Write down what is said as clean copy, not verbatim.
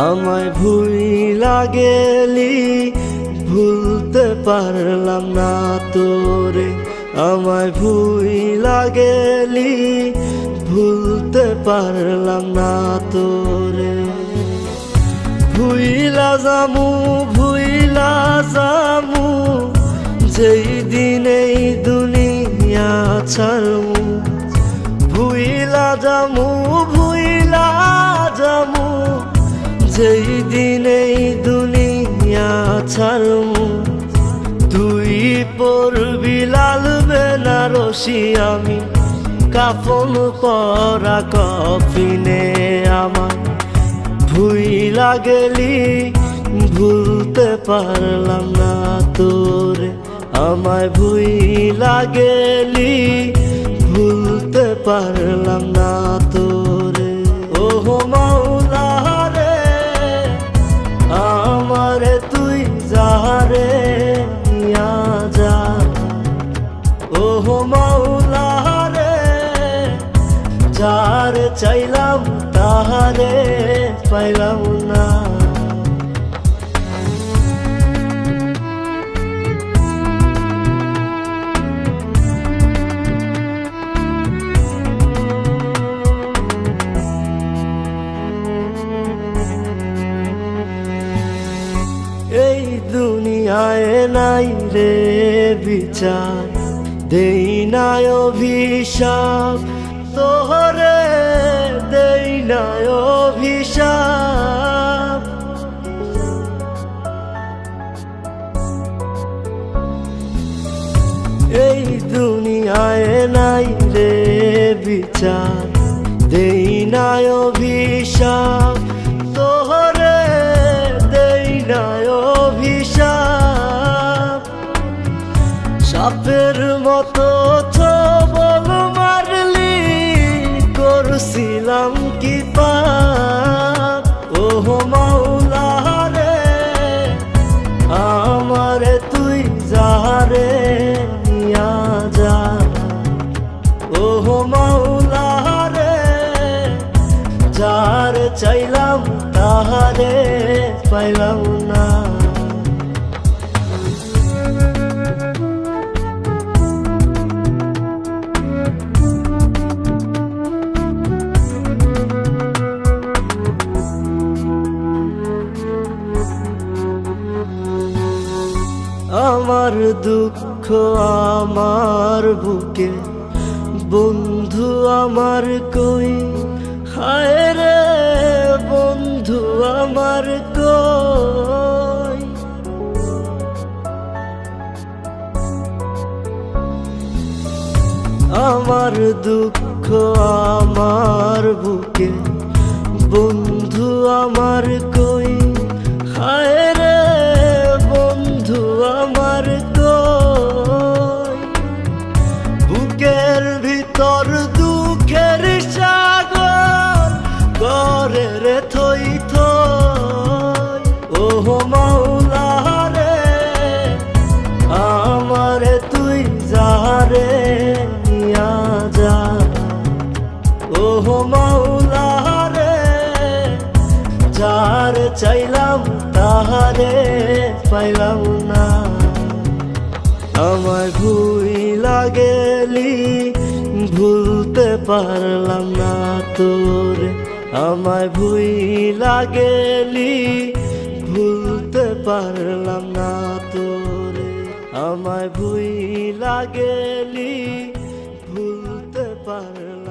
আমায় ভুইলা গেলি, ভুলতে পারলাম না তোরে। আমায় ভুইলা গেলি, ভুলতে পারলাম না তোরে। ভুইলা যামু, ভুইলা যামু, যেই দিন এই দুনিয়া ছাড়মু। ভুইলা যামু, ভুইলা যামু, যেই দিন এই দুনিয়া ছাড়মু। তুই পড়বি লাল বেনারসি, আমি কাফন পরা কফিনে। আমার ভুইলা গেলি, ভুলতে পারলাম না তোরে। আমায় ভুইলা গেলি, ভুলতে পারলাম না তোরে। ওহো মাওলা রে, আমারে তুই যারে নিয়া যা। ওহো মাওলা রে, যারে চাইলাম তাহারে পাইলাম না। এই দুনিয়ায় নাই রে বিচার, দেই নাই অভিশাপ তোহরে, দেই নাই অভিশাপ। এই দুনিয়ায় নাই রে বিচার, দেই নাই অভিশাপ তোহরে, দেই নাই অভিশাপ। সাপের মতো ছবল মারলি, করছিলাম কি পাপ। ওহো মাওলা রে, আমারে তুই যারে নিয়া যা। ওহো মাওলা রে, যারে চাইলাম তাহারে পাইলাম না। আমার দুঃখ আমার বুকে, বন্ধু আমার কই। হায় রে বন্ধু আমার কই। আমার দুঃখ আমার বুকে, বন্ধু আমার কই। হায় রে বন্ধু আমার কই। বুকের ভিতর দুঃখের সাগর করে রে থই থই। ওহো মাওলা রে, আমারে তুই যারে নিয়া যা। ওহো মাওলা রে, যারে চাইলাম তাহারে পাইলাম না। আমায় ভুইলা গেলি, ভুলতে পারলাম না তোরে। আমায় ভুইলা গেলি, ভুলতে পারলাম না তোরে। আমায় ভুইলা গেলি, ভুলতে পারলাম।